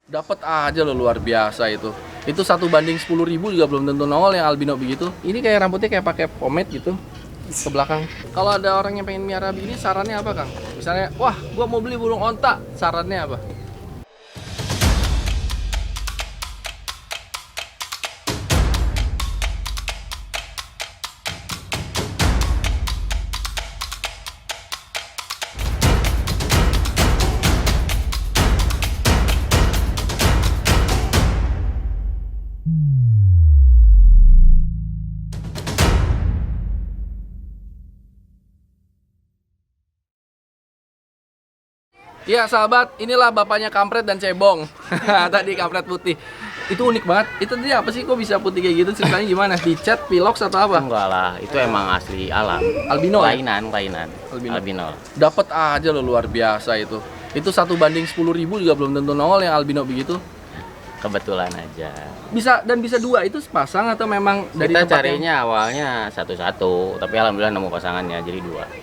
Dapat aja lo, luar biasa itu. Itu 1 banding 10.000 juga belum tentu nongol yang albino begitu. Ini kayak rambutnya kayak pakai pomade gitu ke belakang. Kalau ada orang yang pengen miara begini, sarannya apa, Kang? Misalnya, wah, gua mau beli burung onta, sarannya apa? Ya sahabat, inilah bapaknya kampret dan cebong. Tadi kampret putih. Itu unik banget. Itu tadi apa sih, kok bisa putih kayak gitu? Ceritanya gimana? Dicat, pilox atau apa? Enggak lah, itu emang asli alam. Albino ya? Kelainan. Albino. Dapat aja lo, luar biasa itu. Itu 1 banding 10.000 juga belum tentu nongol yang albino begitu. Kebetulan aja. Bisa dua, itu sepasang atau memang dari Kita tempat carinya awalnya satu-satu, tapi alhamdulillah nemu pasangannya jadi 2.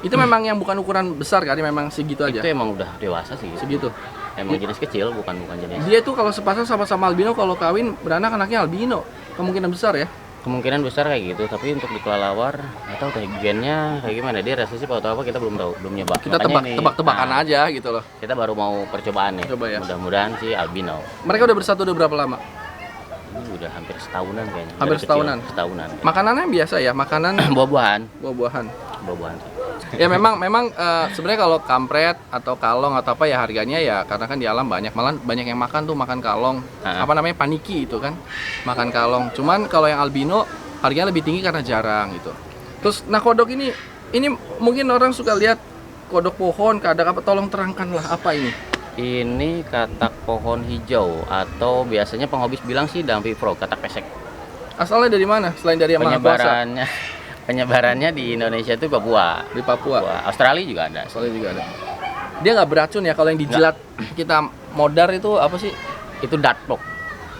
itu memang yang bukan ukuran besar kan, memang segitu aja. Itu emang udah dewasa sih. Segitu. Emang jenis kecil, bukan jenis. Dia tuh kalau sepasang sama-sama albino, kalau kawin beranak anaknya albino. Kemungkinan besar ya. Kemungkinan besar kayak gitu, tapi untuk di kelelawar nggak tahu kayak gennya kayak gimana, dia resesi atau apa kita belum tahu, belum nyoba. Kita tebak-tebakan aja gitu loh. Kita baru mau percobaan nih. Coba ya. Mudah-mudahan sih albino. Mereka udah bersatu udah berapa lama? Ini udah hampir setahunan kayaknya. Hampir Dari setahunan. Kecil, setahunan. Makanannya biasa ya, makanan Buah-buahan. buah-buahan. Sih. Ya memang sebenarnya kalau kampret atau kalong atau apa ya harganya ya, karena kan di alam banyak, malah banyak yang makan tuh, makan kalong. Apa namanya, paniki itu kan, makan kalong. Cuman kalau yang albino harganya lebih tinggi karena jarang gitu. Terus nah, kodok ini mungkin orang suka lihat kodok pohon, kadak apa, tolong terangkanlah apa ini. Ini katak pohon hijau atau biasanya penghobis bilang sih Dumpy Frog, katak pesek. Asalnya dari mana selain dari yang Maha Kuasa? Penyebarannya di Indonesia itu Papua. Di Papua. Australia juga ada. Australia juga ada. Dia nggak beracun ya kalau yang dijilat kita modar itu apa sih? Itu dart frog.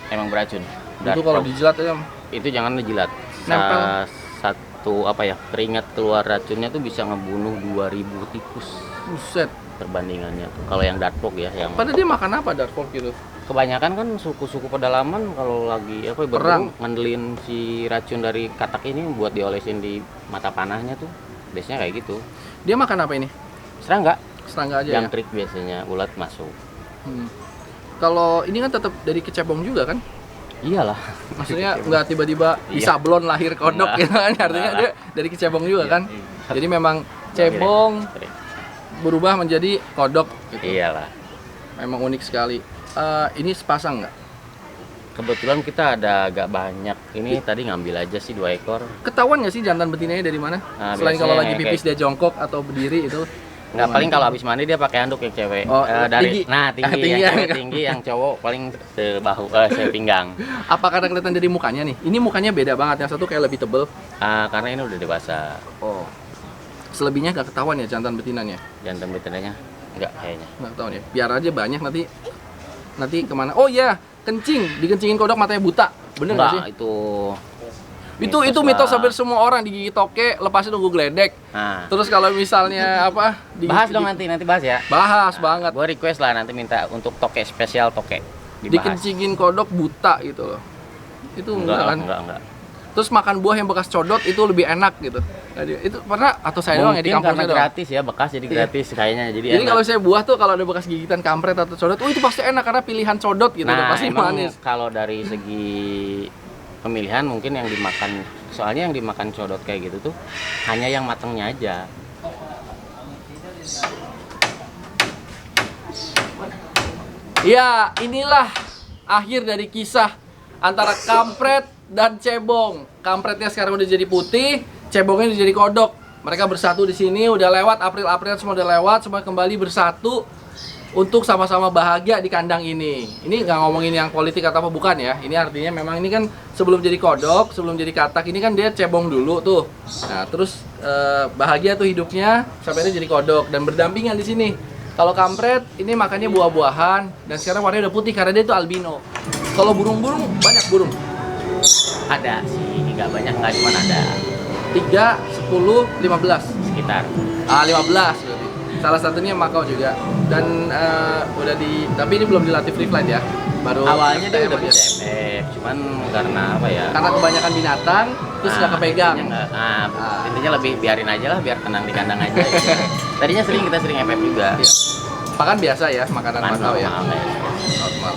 Emang beracun. Itu kalau dijilat aja. Itu jangan dijilat. Nempel. Satu apa ya? Keringat keluar racunnya tuh bisa ngebunuh 2000 tikus. Buset. Perbandingannya tuh. Kalau yang dart frog ya, yang Padahal dia makan apa dart frog gitu? kebanyakan kan suku-suku pedalaman kalau lagi apa Perang. ngandelin si racun dari katak ini buat diolesin di mata panahnya tuh. Biasanya kayak gitu. Dia makan apa ini? Serangga. Serangga aja ya? Jangkrik biasanya, ulat masuk. Kalau ini kan tetap dari kecebong juga kan? Iyalah. Maksudnya nggak tiba-tiba di sablon lahir kodok gitu kan? Artinya dia dari kecebong juga kan? Jadi memang cebong berubah menjadi kodok gitu. Iyalah. Memang unik sekali. Ini sepasang nggak? Kebetulan kita ada agak banyak. Ini tadi ngambil aja sih 2 ekor. Ketahuan nggak sih jantan betinanya dari mana? Nah, Selain kalau lagi biasanya pipis dia jongkok atau berdiri itu? Nggak, paling kalau habis mandi dia pakai handuk yang cewek. Oh, dari tinggi. tinggi, yang cewek tinggi, yang cowok paling sebahu, sepinggang. Apa karena kelihatan dari mukanya nih? Ini mukanya beda banget, yang satu kayak lebih tebel. Karena ini udah dewasa. Oh. Selebihnya nggak ketahuan ya jantan betinanya? Jantan betinanya nggak kayaknya. Nggak ketahuan ya. Biar aja banyak, nanti kemana? Oh iya, dikencingin kodok matanya buta. Bener nggak sih? Itu mitos hampir semua orang, digigit toke, lepasin nunggu geledek. Nah. Terus kalau misalnya apa? Bahas dong nanti bahas ya. Bahas banget. Gue request lah nanti minta untuk toke spesial toke. Dibahas. Dikencingin kodok buta gitu loh. Itu enggak kan? Enggak. Terus makan buah yang bekas codot itu lebih enak gitu. Itu pernah atau saya doang ya di kampusnya karena doang? gratis ya, bekas jadi gratis kayaknya. Jadi kalau saya buah tuh kalau ada bekas gigitan kampret atau codot, itu pasti enak karena pilihan codot gitu, nah, pasti manis. Kalau dari segi pemilihan mungkin yang dimakan, soalnya yang dimakan codot kayak gitu tuh hanya yang matangnya aja. Ya, inilah akhir dari kisah antara kampret dan cebong. Kampretnya sekarang udah jadi putih, cebongnya udah jadi kodok. Mereka bersatu di sini, udah lewat April semua udah lewat, semua kembali bersatu untuk sama-sama bahagia di kandang ini. Ini nggak ngomongin yang politik atau apa, bukan ya. Ini artinya memang ini kan sebelum jadi kodok, sebelum jadi katak, ini kan dia cebong dulu tuh. Nah, terus bahagia tuh hidupnya sampai dia jadi kodok dan berdampingan di sini. Kalau kampret ini makannya buah-buahan dan sekarang warnanya udah putih karena dia itu albino. Kalau burung-burung, banyak burung. Ada sih, nggak banyak, nggak cuma ada. 3, 10, 15 Sekitar. 15 berarti. Salah satunya Makau juga. Dan udah tapi ini belum dilatih free flight ya. Baru Awalnya dia FTM udah aja. bisa FF, cuman karena apa ya? Karena kebanyakan binatang terus nggak kepegang. Intinya lebih biarin aja lah, biar tenang di kandang aja. Gitu. Tadinya kita sering FF juga. Iya. Makan biasa ya, makanan Makau ya. Normal. Normal.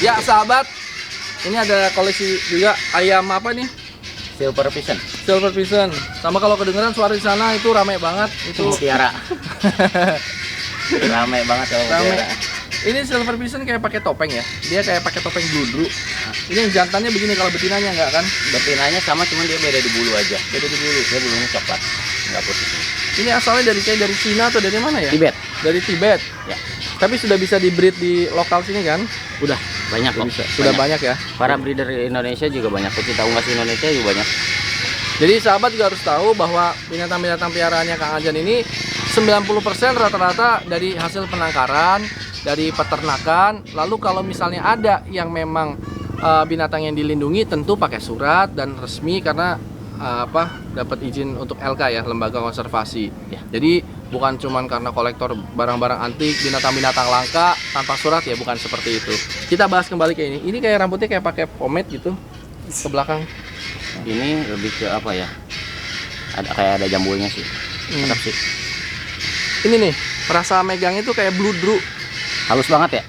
Ya sahabat, ini ada koleksi juga ayam apa nih? Silver Vision. Silver Pigeon. Sama kalau kedengeran suara di sana itu ramai banget. Itu Mutiara. Rame banget kalau ramai. Mutiara. Ini Silver Pigeon kayak pakai topeng ya. Dia kayak pakai topeng bludru. Ini yang jantannya begini, kalau betinanya enggak kan? Betinanya sama, cuman dia beda di bulu aja. Beda di bulu. Dia bulunya coklat, nggak putih. Ini asalnya dari Cina atau dari mana ya? Tibet. Dari Tibet. Ya. Tapi sudah bisa di-breed di lokal sini kan? Udah banyak kok. Sudah banyak ya. Para breeder di Indonesia juga banyak. Pecinta unggas Indonesia juga banyak. Jadi sahabat juga harus tahu bahwa binatang-binatang peliharaannya Kang Ajan ini 90% rata-rata dari hasil penangkaran, dari peternakan. Lalu kalau misalnya ada yang memang binatang yang dilindungi, tentu pakai surat dan resmi karena dapat izin untuk LK ya, lembaga konservasi. Ya. Jadi bukan cuman karena kolektor barang-barang antik, binatang-binatang langka tanpa surat ya, bukan seperti itu. Kita bahas kembali ke ini. Ini kayak rambutnya kayak pakai pomade gitu ke belakang. Ini lebih ke apa ya? Ada jambulnya sih. Tetap sih. Ini nih, rasa megangnya tuh kayak bludru. Halus banget ya?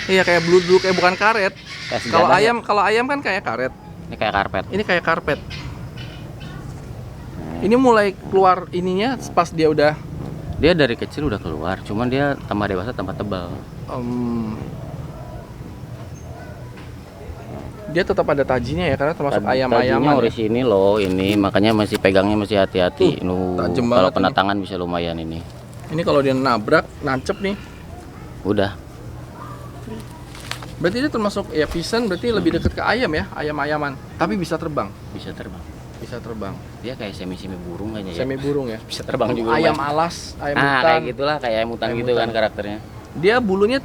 Iya, kayak bludru, kayak bukan karet. Kayak Kalau sejadah ayam kan kayak karet. Ini kayak karpet. Ini kayak karpet. Ini mulai keluar ininya pas dia udah Dia dari kecil udah keluar, cuman dia tambah dewasa tambah tebal. Dia tetap ada tajinya ya, karena termasuk Tajinya ayam-ayaman. orisinil loh ini, makanya masih pegangnya masih hati-hati. Tajem Kalau banget kena ini. tangan bisa lumayan ini. Ini kalau dia nabrak, nancep nih. Udah. Berarti dia termasuk ya pisan, berarti lebih dekat ke ayam ya, ayam-ayaman. Tapi bisa terbang. Bisa terbang. Bisa terbang. Dia kayak semi-semi burung kayaknya ya. Semi burung ya. Bisa terbang juga. Ayam lumayan. alas, ayam Nah, hutan. kayak gitulah, kayak ayam hutan Ayam gitu hutan. kan karakternya. Dia bulunya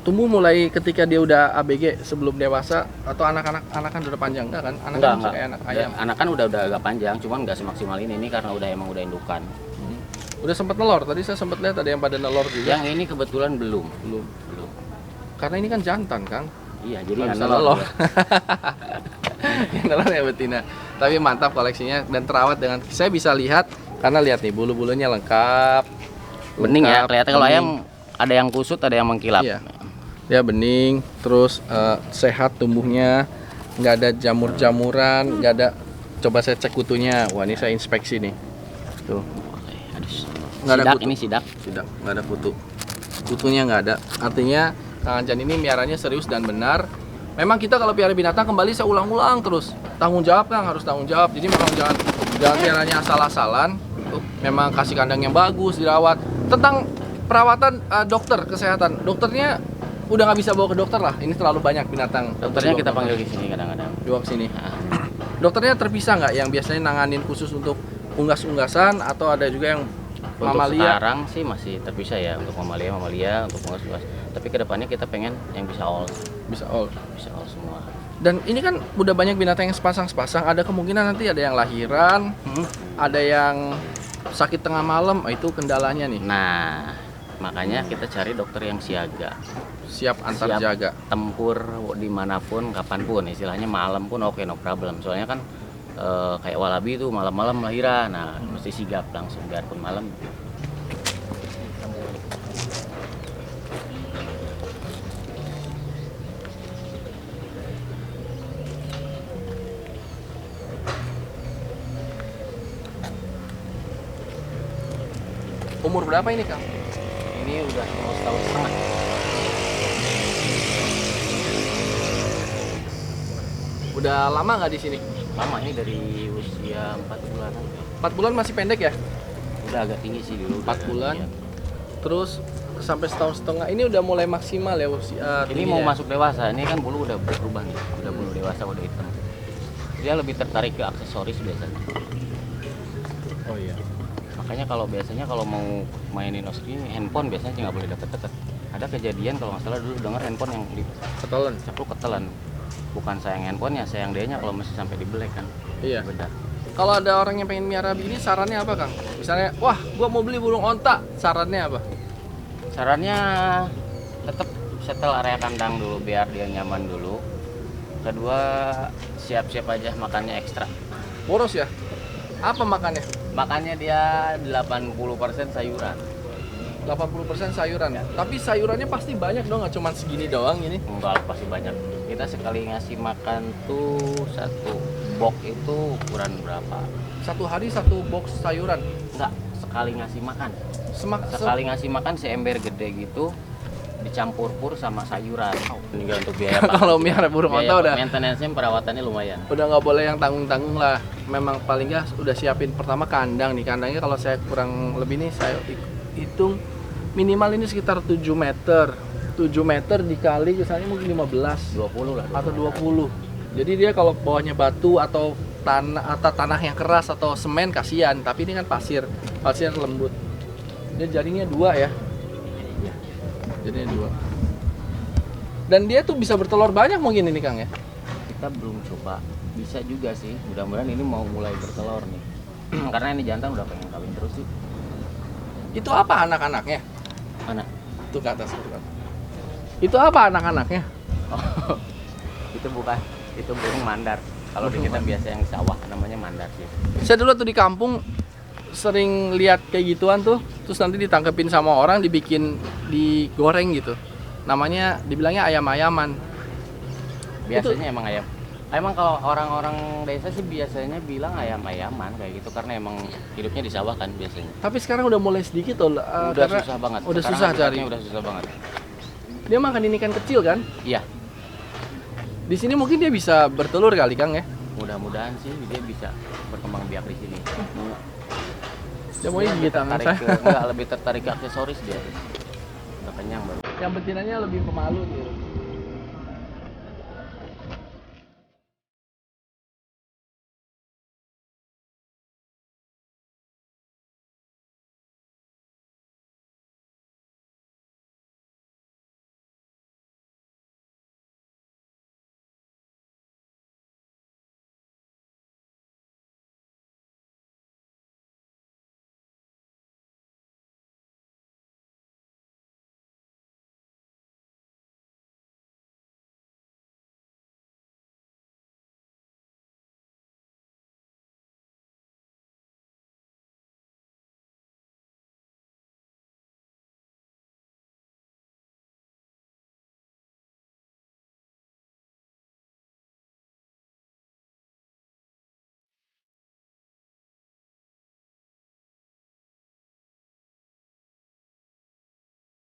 tumbuh mulai ketika dia udah ABG sebelum dewasa, atau anakan udah panjang enggak kan? Anakan Enggak, masih kayak anak ayam. Anak kan udah agak panjang, cuman nggak semaksimal ini karena emang udah indukan. Udah sempat nelor. Tadi saya sempat lihat ada yang pada nelor juga. Yang ini kebetulan belum. Belum. Belum. Karena ini kan jantan, Kang. Iya, jadi Nggak nggak bisa nelor. nelor. Yang nelor ya betina. Tapi mantap koleksinya dan terawat dengan, saya bisa lihat karena lihat nih bulu-bulunya lengkap. Bening ya, Lengkap, kelihatan kalau bening. ayam ada yang kusut, ada yang mengkilap. Iya. Dia bening, terus sehat tumbuhnya, nggak ada jamur-jamuran, nggak ada. Coba saya cek kutunya. Wah, ini saya inspeksi nih. Tuh, Oke, aduh. Nggak ada Sidak kutu. ini sidak. tidak, nggak ada kutu. Kutunya nggak ada. Artinya Kang Ajan ini miaranya serius dan benar. Memang kita kalau piara binatang, kembali saya ulang-ulang terus, tanggung jawab Kang, harus tanggung jawab. Jadi memang jangan piaranya asal-asalan. Memang kasih kandang yang bagus, dirawat. Tentang perawatan, dokter kesehatan, dokternya udah nggak bisa bawa ke dokter lah. Ini terlalu banyak binatang. Dokternya kita panggil di sini kadang-kadang. Dibawa ke sini. Nah, Dokternya terpisah nggak? Yang biasanya nanganin khusus untuk unggas-unggasan, atau ada juga yang untuk mamalia? sekarang sih masih terpisah ya, untuk mamalia, untuk unggas-unggas. Tapi kedepannya kita pengen yang bisa all semua. Dan ini kan udah banyak binatang yang sepasang-sepasang. Ada kemungkinan nanti ada yang lahiran, ada yang sakit tengah malam. Itu kendalanya nih. Nah, makanya kita cari dokter yang siaga, Siap antar Siap. jaga. tempur dimanapun, kapanpun, istilahnya malam pun oke, no problem. Soalnya kan kayak walabi itu malam-malam lahiran, nah mesti sigap langsung biarpun malam. Umur berapa ini Kang? Ini udah mau setahun setengah. Udah lama nggak di sini? Lama ini dari usia 4 bulanan. 4 bulan masih pendek ya? Udah agak tinggi sih dulu. 4 bulan. Iya. Terus sampai setahun setengah ini udah mulai maksimal ya usia. Ini mau masuk dewasa, ini kan bulu udah berubah nih, udah bulu dewasa, udah hitam. Dia lebih tertarik ke aksesoris biasanya. Oh iya. Makanya biasanya kalau mau mainin Oscar ini handphone biasanya nggak boleh deket-deket. Ada kejadian kalau nggak salah dulu dengar handphone yang Ketelan. diceplok ketelan. Bukan sayang handphonenya, sayang dianya kalau masih sampai dibelek kan. Iya. Beda. Kalau ada orang yang pengen miara begini, sarannya apa Kang? Misalnya, wah gua mau beli burung onta, sarannya apa? Sarannya tetap setel area kandang dulu biar dia nyaman dulu. Kedua, siap-siap aja makannya ekstra. Boros ya? Apa makannya? Makannya dia 80% sayuran. 80% sayuran. Tapi sayurannya pasti banyak dong, nggak cuma segini doang ini. Enggak, pasti banyak. Kita sekali ngasih makan tuh satu box itu ukuran berapa? Satu hari satu box sayuran. Enggak, sekali ngasih makan. Sekali Ngasih makan seember gede gitu dicampur pur sama sayuran. Tinggal untuk biaya pakan. Kalau miara burung onta udah maintenance-nya perawatannya lumayan. udah nggak boleh yang tanggung-tanggung lah. Memang paling nggak udah siapin pertama kandang nih. Kandangnya kalau saya kurang lebih nih saya hitung minimal ini sekitar 7 meter. 7 meter dikali misalnya mungkin 15 20 lah. atau 20. Jadi dia kalau bawahnya batu atau tanah yang keras atau semen kasihan, tapi ini kan pasir lembut. Dia jaringnya 2 ya. Iya. Jadinya 2. Dan dia tuh bisa bertelur banyak mungkin ini Kang ya. Kita belum coba. Bisa juga sih. Mudah-mudahan ini mau mulai bertelur nih. Karena ini jantan udah pengen kawin terus sih. Itu apa anak-anaknya? Mana? Tuh ke atas tuh. Itu apa anak-anaknya? Oh, itu bukan. Itu burung mandar. Kalau di kita biasa yang sawah namanya mandar sih. Saya dulu tuh di kampung sering lihat kayak gituan tuh, terus nanti ditangkepin sama orang, digoreng gitu. Namanya dibilangnya ayam-ayaman. Biasanya emang ayam. Emang kalau orang-orang desa sih biasanya bilang ayam-ayaman kayak gitu karena emang hidupnya di sawah kan biasanya. Tapi sekarang udah mulai sedikit loh. Udah Karena susah banget. Udah Sekarang susah cari. habitatnya udah susah banget. Dia makan ini ikan kecil kan? Iya. Di sini mungkin dia bisa bertelur kali Kang ya. Mudah-mudahan sih dia bisa berkembang biak di sini. Dia mau gigit tangan saya. Enggak, lebih tertarik ke aksesoris dia. Udah kenyang baru. Yang betinanya lebih pemalu gitu.